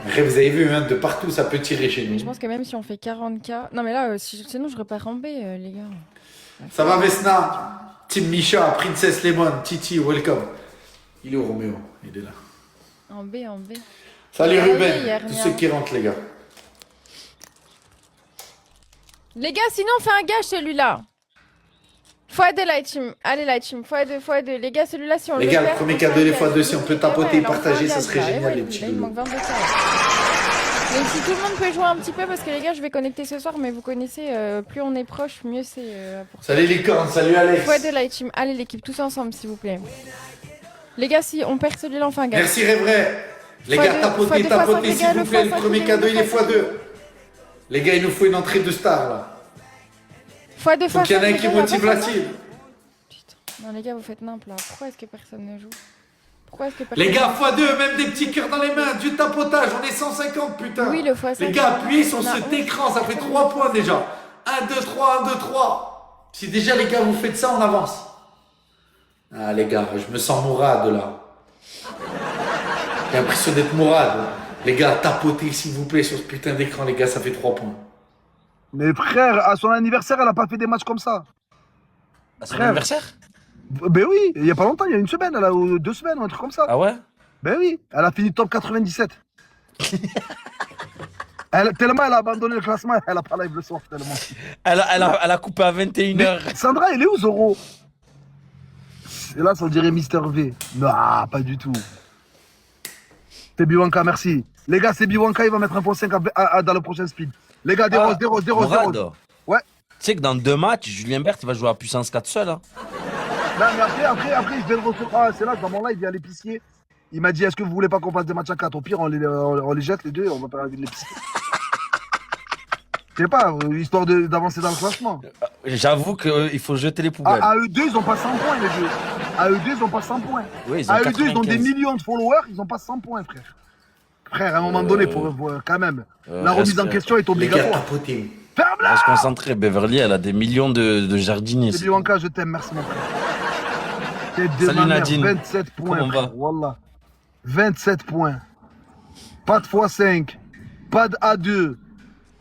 Après, vous avez vu, hein, de partout, ça peut tirer chez Je nous. pense que même si on fait 40K... Non mais là, sinon je repars en B, les gars. Ça va, Vesna? Team Misha, Princess Lemon, Titi, welcome. Il est où, Roméo? Il est là. En B, en B. Salut Allez, Ruben, Yernia. tous ceux qui rentrent, les gars. Les gars, sinon on fait un gage celui-là. x2 Light Team. Allez Light Team, x2, x2. Les gars, celui-là si on Les le gars, le perd, premier on fait cadeau, un les gage. fois deux, si on peut tapoter et là, on fait un partager, ça gage, serait là. génial, Ouais, les petits là, il loulous. manque 22K. Donc si tout le monde peut jouer un petit peu, parce que les gars, je vais connecter ce soir, mais vous connaissez, plus on est proche, mieux c'est pour ça. Salut les cornes, salut Alex. x2 Light Team. Allez l'équipe, tous ensemble s'il vous plaît. Les gars, si on perd celui-là, on fait un gage. Merci Révray. Les gars, tapotez, tapotez, s'il vous plaît. Le premier cadeau, il est x2. Les gars, il nous faut une entrée de star, là. x2, Faut qu'il y en ait un qui motive la team. Non les gars, vous faites nimp là. Pourquoi est-ce que personne ne joue? Pourquoi est-ce que personne Les gars, ne joue? x2, même des petits cœurs dans les mains, du tapotage, on est 150, putain. Oui, le x5. Les gars, appuyez sur On a cet 11. écran, ça fait 3 points déjà. 1, 2, 3, 1, 2, 3. Si déjà les gars, vous faites ça, on avance. Ah les gars, je me sens Mourad là. J'ai l'impression d'être Mourad. Les gars, tapotez s'il vous plaît sur ce putain d'écran, les gars, ça fait 3 points. Mais frère, à son anniversaire, elle a pas fait des matchs comme ça. À son Frère. anniversaire? Ben oui, il y a pas longtemps, il y a une semaine, elle a 2 semaines, un truc comme ça. Ah ouais? Ben oui, elle a fini top 97. Tellement elle a abandonné le classement, elle a pas live le soir, tellement. Elle a coupé à 21h. Sandra, elle est où, Zoro? Et là, ça dirait Mister V. Non, pas du tout. C'est Biwanka, merci. Les gars, c'est Biwanka, il va mettre un point 5 dans le prochain speed. Les gars, des roses, des roses, des roses, des Mourad, roses. Ouais. tu sais que dans 2 matchs, Julien Bert il va jouer à puissance 4 seul. Hein. Non, mais après, je vais le recevoir. Ah, c'est là, dans mon live, il y a l'épicier. Il m'a dit, est-ce que vous voulez pas qu'on fasse des matchs à 4? Au pire, on les jette les deux, on va faire la vie de l'épicier. Je sais pas, histoire d'avancer dans le classement. J'avoue qu'il faut jeter les poubelles. À eux deux, ils ont pas 100 points, les deux. À eux deux, ils ont pas 100 points. Oui, ils ont À eux deux, ils ont des 95. millions de followers, ils ont pas 100 points, frère. Frère, à un moment donné, quand même, la remise en reste- question est Les gars, obligatoire. tapotez. On va Ferme-la! se concentrer. Beverly, elle a des millions de jardiniers. C'est Bianca, je t'aime, merci mon frère. Tête de Salut ma mère, Nadine. 27 points, Comment on va? frère, Wallah. 27 points. Pas de x5, pas de A2,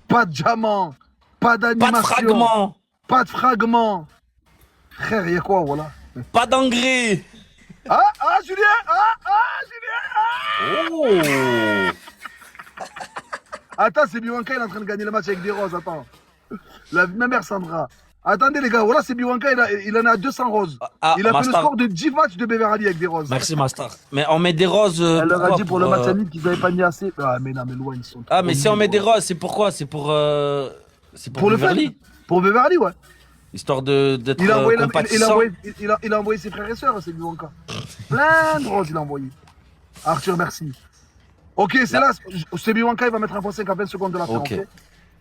pas de diamant, pas Pas d'animation. de fragments, Pas de fragments. Frère, il y a quoi, voilà? pas d'engrais. Ah, Julien! Julien! Oh! Attends, c'est Biwanka, il est en train de gagner le match avec des roses, attends. Ma mère Sandra. Attendez les gars, voilà, c'est Biwanka, il en a 200 roses. Ah, Il a fait le Master. score de 10 matchs de Beverly avec des roses. Merci Master. Mais on met des roses. Elle leur a pourquoi? dit pour le match à Nîmes qu'ils n'avaient pas mis assez. Ah, mais non, mais loin, ils sont. Ah, trop mais si on nuls, met des quoi. roses, c'est pourquoi? C'est pour Pour le Beverly. fun. Pour Beverly, ouais. Histoire d'être Il a envoyé, compatissant. il a envoyé ses frères et sœurs, c'est Biwanka. Plein de roses, il a envoyé. Arthur, merci. Ok, c'est là, c'est Biwanka, il va mettre un point 5 à 20 secondes de la fin. Ok. ok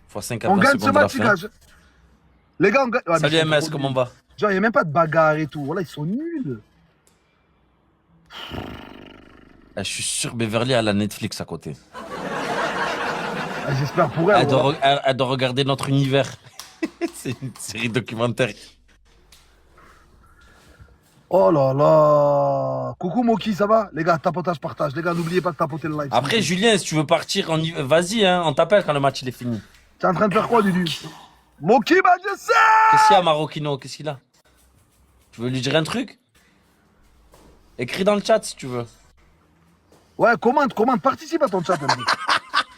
Fois 5 à On 20 gagne ce secondes de la match, il fin. gage. Les gars, on gagne. Ah, mais Salut ils sont MS, trop comment on nuls. va? Genre, il n'y a même pas de bagarre et tout. Voilà, ils sont nuls. Je suis sûr Beverly a la Netflix à côté. Ah, j'espère pour elle. Elle doit, voilà. elle doit regarder notre univers. C'est une série documentaire. Oh là là. Coucou Moki, ça va? Les gars, tapotage, partage. Les gars, n'oubliez pas de tapoter le live. Après, Julien, si tu veux partir, vas-y, hein, on t'appelle quand le match il est fini. T'es en train de faire quoi, Dudu? Moki, bah je sais! Qu'est-ce qu'il y a, Marocchino? Qu'est-ce qu'il a? Tu veux lui dire un truc? Écris dans le chat si tu veux. Ouais, commente, participe à ton chat un peu.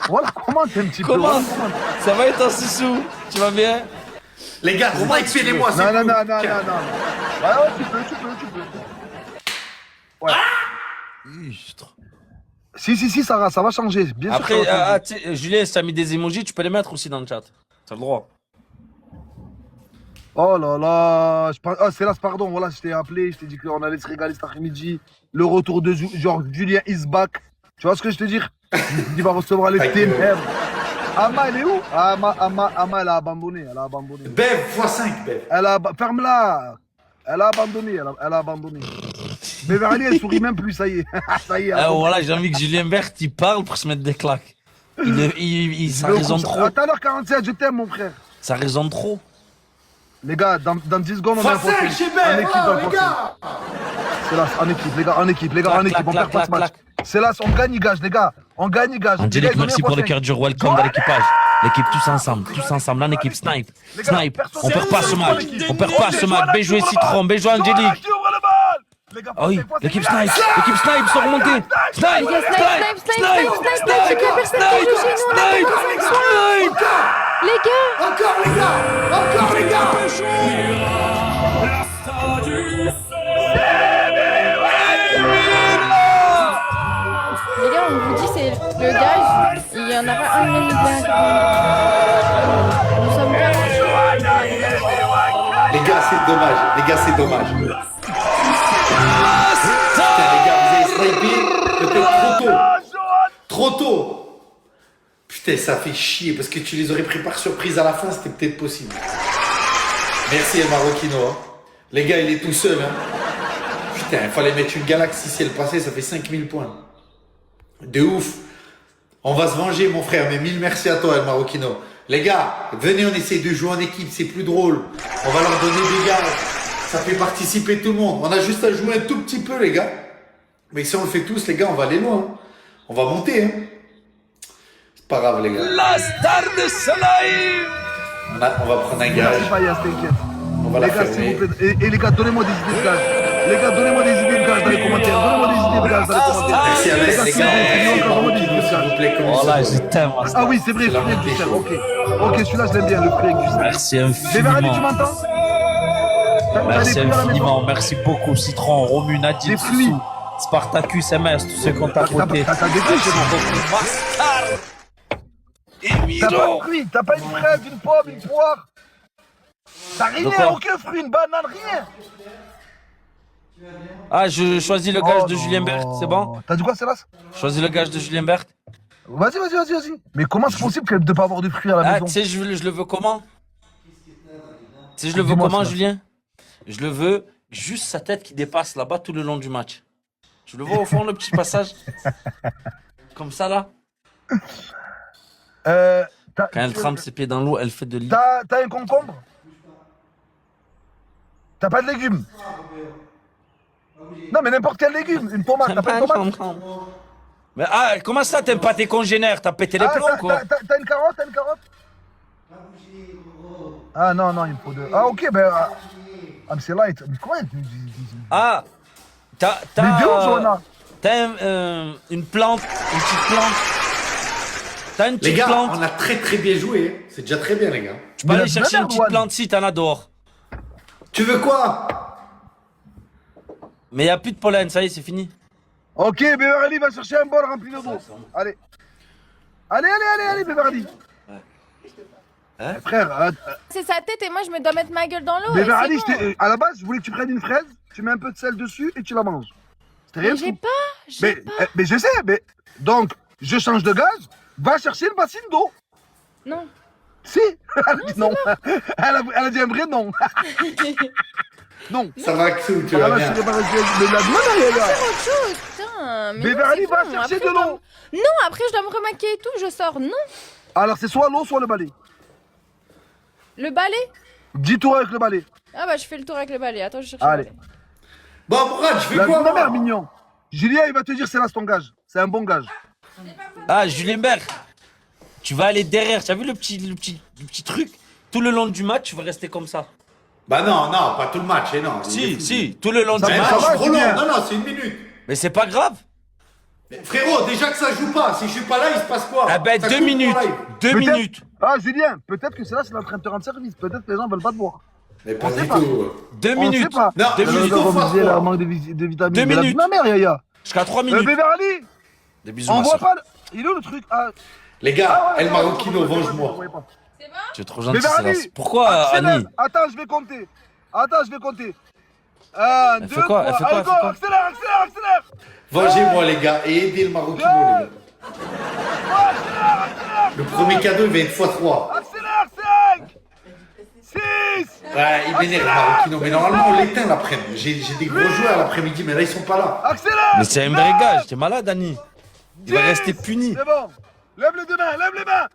Voilà, commente un petit peu. Comment? Voilà, commente. Ça va être un sous? Tu vas bien? Les gars, excusez-moi, c'est Non, non, tout. non, non, non, non. Ouais, tu peux. Ouais. Si, ça va changer. Bien sûr. Après, ça va changer. tu sais, Julien, si t'as mis des emojis, tu peux les mettre aussi dans le chat. T'as le droit. Oh là là, c'est là, pardon, voilà, je t'ai appelé, je t'ai dit qu'on allait se régaler cet après-midi. Le retour de genre Julien is back. Tu vois ce que je te dis? Il va recevoir les ténèbres. Ama, elle est où? Ama, elle a abandonné, Bev, x5, Bev. Ferme-la. Elle a abandonné. Beverly, elle sourit même plus, ça y est. Ça y est. Voilà, j'ai envie que Julien Bert il parle pour se mettre des claques. Ça résonne trop. À tout à l'heure 47, je t'aime, mon frère. Ça résonne trop. Les gars, dans 10 secondes, on est x5 chez Bev, en équipe oh, dans les le gars. C'est là, en équipe, les gars, en équipe, les gars, en équipe, on perd pas ce match. C'est là, on gagne, il gage, les gars. On gagne, il gage. Angélique, merci pour le cœur dur. Welcome dans l'équipage. L'équipe tous ensemble, en équipe. Snipe. On perd pas ce match. On perd pas ce match. Bien joué Citron, bien joué Angélique. Ah oui, l'équipe Snipe sont remontés. Snipe. Les gars, Encore les gars. les gars, on vous dit c'est le gage. Il y en a pas un même bien. Nous sommes pas. Les gars, c'est dommage. Putain, les gars, vous avez snipé peut-être trop tôt. Putain, ça fait chier parce que tu les aurais pris par surprise à la fin, c'était peut-être possible. Merci El Marocchino. Hein. Les gars, il est tout seul. Hein. Putain, il fallait mettre une galaxie. Si elle passait, ça fait 5000 points. De ouf. On va se venger, mon frère. Mais 1000 merci à toi, El Marocchino. Les gars, venez, on essaie de jouer en équipe. C'est plus drôle. On va leur donner des gars. Ça fait participer tout le monde. On a juste à jouer un tout petit peu, les gars. Mais si on le fait tous, les gars, on va aller loin. Hein. On va monter. Hein. C'est pas grave, les gars. La star de soleil. On va prendre un gage. On va la Les gars, s'il fermer. vous plaît. Et les gars, donnez-moi des idées de gage. Les gars, donnez-moi des idées de gage dans les commentaires. Donnez-moi des idées de gage dans les commentaires. Merci Alex, les gars. S'il vous plaît, comme Voilà, ça. je t'aime. Ah oui, c'est vrai, C'est la Frédéric montée Dussel. chaude. Ok, celui-là, je l'aime bien, le Frédéric Dussel. Merci Beverly, tu infiniment. m'entends? T'as des Merci fruits à la maison? infiniment. Merci beaucoup, Citron, Romu, Nadim, Des fruits. Soussou, Spartacus, MS, tous ceux qui ont tapoté. T'as des fruits chez moi. T'as pas de fruits, t'as pas une fraise, une pomme, une poire. T'as rien, quoi? aucun fruit, une banane, rien. Ah, je choisis le gage de Julien Berthe, c'est bon? T'as dit quoi, Célas? Je choisis le gage de Julien Berthe. Vas-y. Mais comment c'est possible de pas avoir de fruits à la Ah, maison? tu sais, je le veux comment? Tu sais, je le veux Dis-moi comment, ça. Julien? Je le veux juste sa tête qui dépasse là-bas tout le long du match. Tu le vois au fond, le petit passage? Comme ça, là? Quand elle trempe ses pieds dans l'eau, elle fait de l'île. T'as un concombre? T'as pas de légumes? Non, mais n'importe quel légume, une tomate, t'as pas de tomate? Mais ah, comment ça, t'aimes pas tes congénères? T'as pété les plombs, quoi? T'as une carotte, Ah non, il me faut deux. Ah ok, ben... mais c'est light. Mais comment Ah, t'as Mais de où, Johanna? une plante, une petite plante. T'as une Les petite gars, plante. on a très très bien joué. Hein. C'est déjà très bien, les gars. Tu peux Mais aller la chercher une banane, petite Juan. plante si t'en as dehors. Tu veux quoi? Mais y a plus de pollen, ça y est, c'est fini. Ok, Beverly va chercher un bol rempli de d'eau. Allez, Beverly. Hein? Frère, C'est sa tête et moi je me dois mettre ma gueule dans l'eau. Beverly, et c'est bon. à la base, je voulais que tu prennes une fraise, tu mets un peu de sel dessus et tu la manges. C'était rien Mais de j'ai fou. pas, j'ai pas. Mais je sais, mais... Donc, je change de gaz, va chercher le bassin d'eau. Non. Si, elle a dit non. Elle a dit un vrai non. Non. Ça va que tout, tu Ah, vas là, bien. je sais pas, mais la demande, elle est là. C'est autre chose, putain. Mais non, Beverly c'est va bon. chercher Après, de l'eau. Non, après je dois me remaquiller et tout, je sors. Non. Alors, c'est soit l'eau, soit le balai. Le balai? 10 tours avec le balai. Ah bah je fais le tour avec le balai. Attends, je cherche Allez. le balai. Bon, Mourad, je fais La quoi, ma mère, moi? mignon. Julien, il va te dire c'est là ton gage. C'est un bon gage. Ah, Julien Berthe, tu vas aller derrière. Tu as vu le petit truc? Tout le long du match, tu vas rester comme ça. Bah non, pas tout le match, et non. Si, tout le long Ça du Mais va, match. non, je suis va, trop long. Julien. Non, c'est une minute. Mais c'est pas grave. Mais frérot, déjà que ça joue pas, si je suis pas là, il se passe quoi? Ah ben, Ça 2 coupe mon minutes. live. 2 Peut-être- minutes. Ah, Julien, peut-être que c'est là, c'est en train de te rendre service. Peut-être que les gens veulent pas te voir. Mais pas On sait du pas. tout. 2 On sait minutes. pas. Non, Deux je minutes. suis trop fort, Elle a toi. manque de vitamines. 2 Mais la vie minutes. de ma mère, Yaya. Jusqu'à 3 minutes. Beverly, Des bisous, on ma voit soeur. pas. Il est où le truc? Ah, Les gars, ouais, El ouais, Marocchino, ouais, ouais, venge-moi. ouais, ouais. Tu es trop gentil, Beverly, Célas. Pourquoi, accélère. Annie? Attends, je vais compter. 1, Elle 2, fait quoi? 3. Elle fait quoi? Allez, Elle go, fait quoi? accélère. Vengez-moi, les gars, et aidez le Marocchino, les gars. Le premier cadeau, il va être x3. Accélère, 5, 6. Ouais, il m'énerve, Marocchino. Mais normalement, on l'éteint l'après-midi. J'ai des gros joueurs l'après-midi, mais là, ils sont pas là. Accélère. Mais c'est un vrai gage. T'es malade, Annie. Il va rester puni. C'est bon. Lève les deux mains, lève les mains.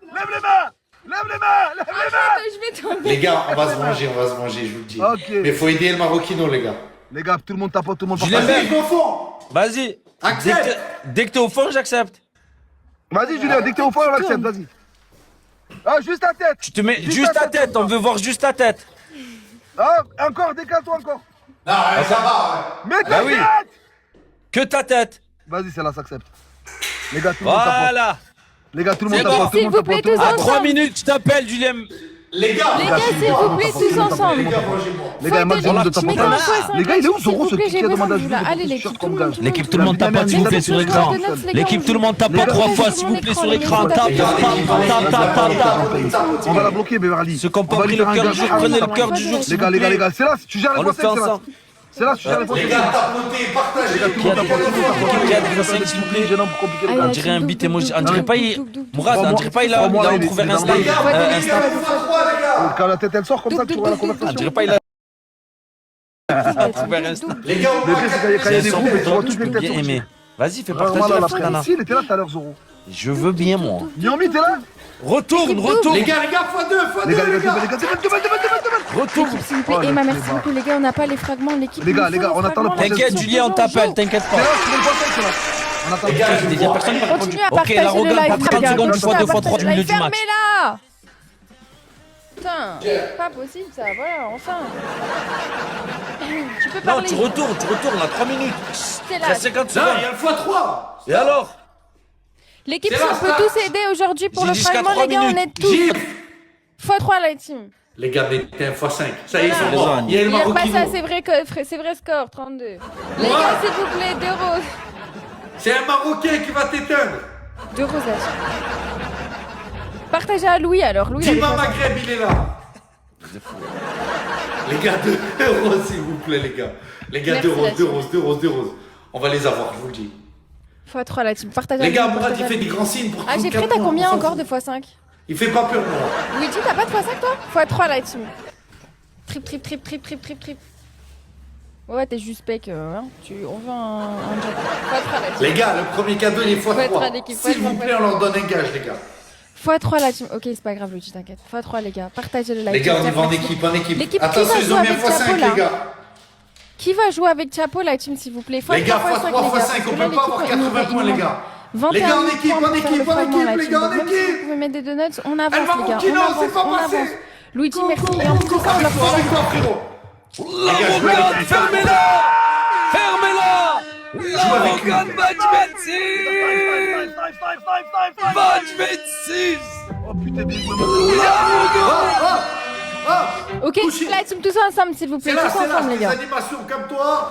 Attends, je vais tomber. Les gars, on va se venger, je vous le dis. Ok. Mais faut aider El Marocchino, les gars. Les gars, tout le monde tapote, tout le monde Julien partage. Bert. Vas-y, au fond. Vas-y. Accepte. Dès que t'es au fond, j'accepte. Vas-y, Julien, dès que t'es au fond, on l'accepte, vas-y. Ah, juste ta tête. Tu te mets juste ta tête, on veut voir juste ta tête. Ah, encore, décale-toi encore. Non, ouais, ça va. Mets ta Bah oui. tête. Que ta tête. Vas-y, celle-là s'accepte. Les gars, tout le monde tapote. Voilà. Les gars, tout le monde C'est tapote, bon. tout le monde S'il vous plaît, tapote. Tout le tous monde À tapote. 3 minutes, je t'appelle, Julien. Les gars, Les gars, s'il vous plaît, tous ensemble. les gars, mangez-moi. Les gars, Max, j'ai envie de tapoter. Mettez un x5. Les gars, il est où s'il Zoro, vous ce plaît, qui j'ai a besoin demandé à de vous là. Julien de Allez, se l'équipe, faire tout le comme monde. gage. L'équipe, tout le monde tapote, s'il vous plaît, sur l'écran. L'équipe, tout le monde tapote 3 fois, s'il vous plaît, sur l'écran. Tap, tap, tap, tap, tap, tap. On va la bloquer, Beverly. Ceux qui n'ont On pas va pris lui le faire un cœur du gage. jour, Ah, prenez le oui, cœur du jour, Les s'il gars, vous les gars, plaît. les gars, c'est là, tu gères les On le fait poissons, c'est là. ensemble. C'est là, tu gères les poissons. Les gars, tapotez, partagez. Tout le monde tapote, tout le monde tapote. Qui a des poissons, s'il vous plaît. Gênant pour compliquer le Allez, On gars. dirait un beat émoji. On dirait pas, Mourad, Crois-moi, on dirait pas, il a crois-moi, il est- retrouvé il est Insta. dans le- Les gars, Ouais, les Insta. gars, une fois trois, les gars. Quand la tête elle sort comme ça, tu vois la On conversation. dirait pas, il a retrouvé Insta. Les gars, au Le moins pire, c'est quatre qu'il y a des C'est un groupes, son tu vois toutes les têtes bien sorties. aimé. Vas-y, fais Vraiment, partager là, la la frère. frère. Si, il était là tout à l'heure, Zoro. Je veux bien, moi. Yomi, t'es là? Retourne, retourne. Les gars, x2, Les gars, x2, les gars. devant. Retourne. S'il vous plaît, Oh, Emma, le merci débat. beaucoup, les gars. On n'a pas les fragments, l'équipe. Les gars, il les nous gars, faut on les attend le fragments. T'inquiète, Julien, on t'appelle, t'inquiète C'est pas. là, tu veux le poisson, c'est là. On attend Les gars, je Il y a vois. personne qui répond. Continuez à Ok, partager la le regarde, live, pas les 30 gars. secondes, une fois, deux fois, 3 Partager le minutes live. du match. Fermez-la. Putain, pas possible ça, voilà, enfin. Tu peux Non, parler. tu retournes, à 3 minutes. T'es là. 13 50 Non, secondes. il y a le x3. Et alors? L'équipe, C'est si là, on peut ça. tous aider aujourd'hui pour J'ai le dit jusqu'à fragment, 3 les gars, on minutes. est tous. Gilles. x3 la team. Les gars, mettez un x5. Ça y est, ils Voilà. sont morts. Il y a le Il est repassé à Maroquino. ses vrais scores, 32. Les gars, s'il vous plaît, 2 roses. C'est un Marocain qui va t'éteindre. 2 roses là-dessus. Partagez à Louis alors, Louis. il a Dima des poissons. Maghreb, il est là. Les gars, 2 euros, s'il vous plaît, les gars. Les gars, Merci, 2 roses, la 2 team. roses, 2 roses, 2 roses. On va les avoir, je vous le dis. x3 la team. Partagez à Les gars, Louis, Mourad, il partagez à fait des Louis. grands signes pour Ah, j'ai pris, t'as combien encore de x5? Il fait pas peur, moi. Luigi, t'as pas de x5 toi? x3 la team. Trip. Ouais, t'es juste pec, hein. On veut un job. x3 la team. Les gars, le premier cadeau, il est Faut être à x3. l'équipe, S'il faut vous être- plaît, on leur donne un gage, les gars. x3 la team. Ok, c'est pas grave, Luigi, t'inquiète. x3 les gars, partagez le live. Les gars, on y va en Merci. équipe, en équipe. L'équipe, Attention, qui va ils ont jouer mis un avec x5, Chapeau, là les gars. Qui va jouer avec Chapeau la team, s'il vous plaît? Les gars, x3, x5, on peut pas avoir 80 points, les gars. Les gars, en équipe, en équipe, les gars, en Si vous équipe. pouvez mettre des donuts, on avance, Elle va les gars. Maroquino, On c'est avance, pas on passé. avance. Luigi, merci. Et en plus de ça, on leur fait Avec toi, frérot. La regarde, fermez-la. La regarde, match 26. Match 26. Oh putain, bien joué, Ok, Touché. la team, tous ensemble, s'il vous plaît. C'est là, Tous ensemble, les les gars. animations, comme toi.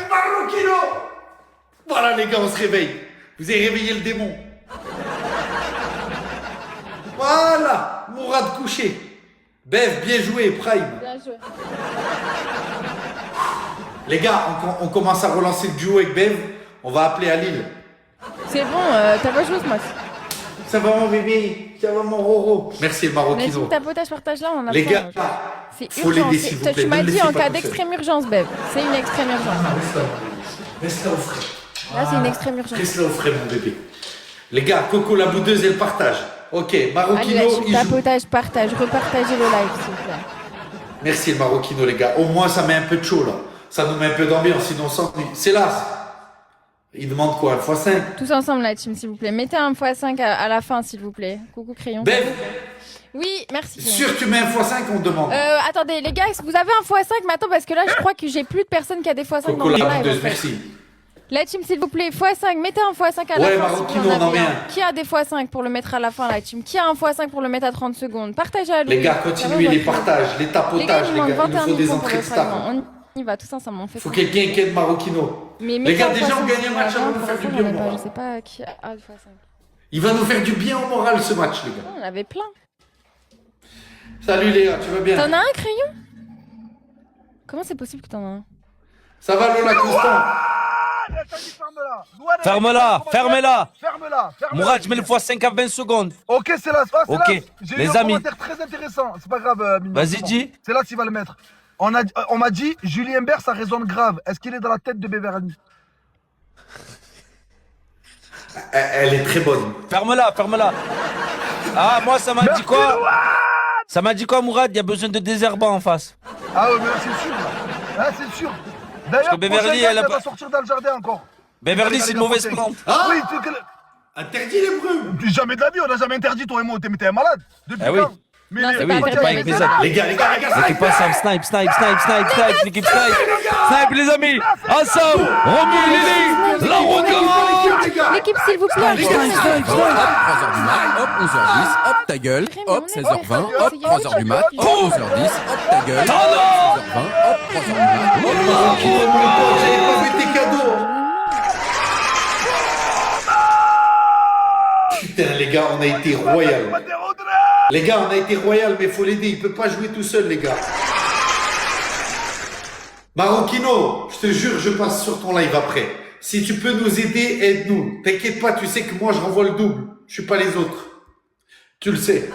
Maroquino. Voilà, les gars, on se réveille. Vous avez réveillé le démon. Voilà, Mourad couché. Bev, bien joué, Prime. Bien joué. Les gars, on commence à relancer le duo avec Bev. On va appeler à Lille. C'est bon, t'as pas joué ce match. Ça va mon bébé, ça va mon Roro. Merci le Mais Maroquino. si tapotage, partage là, on en a Les besoin. gars, C'est faut urgent. l'aider, s'il vous plaît. Tu m'as Ne le dit laissez en pas cas tout seul. d'extrême urgence, Bev. C'est une extrême urgence. Reste là au frais. Là, c'est une extrême urgence. Reste là au frais, mon bébé. Les gars, Coco la boudeuse, elle partage. Ok, Allez, Maroquino, la team, il joue. tapotage, partage. Repartagez le live, s'il vous plaît. Merci le Maroquino, les gars. Au moins, ça met un peu de chaud, là. Ça nous met un peu d'ambiance, sinon on s'ennuie. C'est là. Il demande quoi, un x5? Tous ensemble, la team, s'il vous plaît. Mettez un x5 à la fin, s'il vous plaît. Coucou, crayon. Bev, Oui, merci. sûr que tu mets un x5, on te demande. Attendez, les gars, est-ce que vous avez un x5 maintenant? Parce que là, je crois que j'ai plus de personnes qui a des x5 dans Coco le la live. boudeuse, en fait. merci. La team, s'il vous plaît, x5. Mettez un x5 à la Ouais, fin. Maroquino, si vous en on en avez met un. un. Qui a des x5 pour le mettre à la fin, la team? Qui a un x5 pour le mettre à 30 secondes? Partagez à Louis. Les gars, Ça va, continuez les votre- partages, les Les gars, tapotages, il les manque gars. Il nous 21 faut des millions pour entrées le de fragment. stars. On y va tous ensemble, on fait Faut ça. quelqu'un qui aide Maroquino. Mais Les gars, mettez déjà, un on x5 gagne un match, sur ça va la nous fin, faire du pour bien, l'instant, moi. Je sais pas qui a le x5. Il va nous faire du bien au moral, ce match, les gars. On avait plein. Salut Léa, tu vas bien? T'en as un crayon? Comment c'est possible que t'en as un? Ça va Lola Constant? Ferme-la. Fermez-la. Ferme-la. Mourad, je mets le x5 à 20 secondes. Ok, c'est là. Ah, c'est Ok, là. J'ai les eu un amis. commentaire très intéressant. C'est pas grave, Mignon, Vas-y, c'est bon. dis. C'est là qu'il va le mettre. On m'a dit, Julien Bert, ça résonne grave. Est-ce qu'il est dans la tête de Beverly? Elle est très bonne. Ferme-la. Ah, moi, ça m'a dit quoi? Ça m'a dit quoi, Mourad? Il y a besoin de désherbant en face. Ah ouais, mais là, c'est sûr, là. Là, c'est sûr. D'ailleurs, que Beverly, prochain gars, elle a va pas- sortir dans le jardin encore. Beverly, Les c'est gars, une les mauvaise gars, plante. Ah Oui, tu sais que... Interdit les brumes. Jamais de la vie, on n'a jamais interdit, toi et moi. T'es un malade. Depuis Ah oui. quand? Mais Non, les- c'est Eh oui, pas t'es pas avec interdit. Bézat. Les gars, L'équipe ensemble, snipe, snipe, snipe, snipe, snipe, l'équipe snipe. Snipe, les amis. Ensemble, Romu, Lily, la route. les gars. L'équipe, s'il vous plaît. Hop, 3h du mat, hop, 11h10, hop, ta gueule, hop, 16h20, hop, 3h du mat, hop, 11h10, hop, ta gueule, 16h20, hop, 3h du mat, hop, Qui veut mon pote, j'avais pas fait tes cadeaux. Putain, les gars, on a été royal. Les gars, on a été royal, mais faut l'aider. Il peut pas jouer tout seul, les gars. Marocchino, je te jure, je passe sur ton live après. Si tu peux nous aider, aide-nous. T'inquiète pas, tu sais que moi, je renvoie le double. Je suis pas les autres. Tu le sais.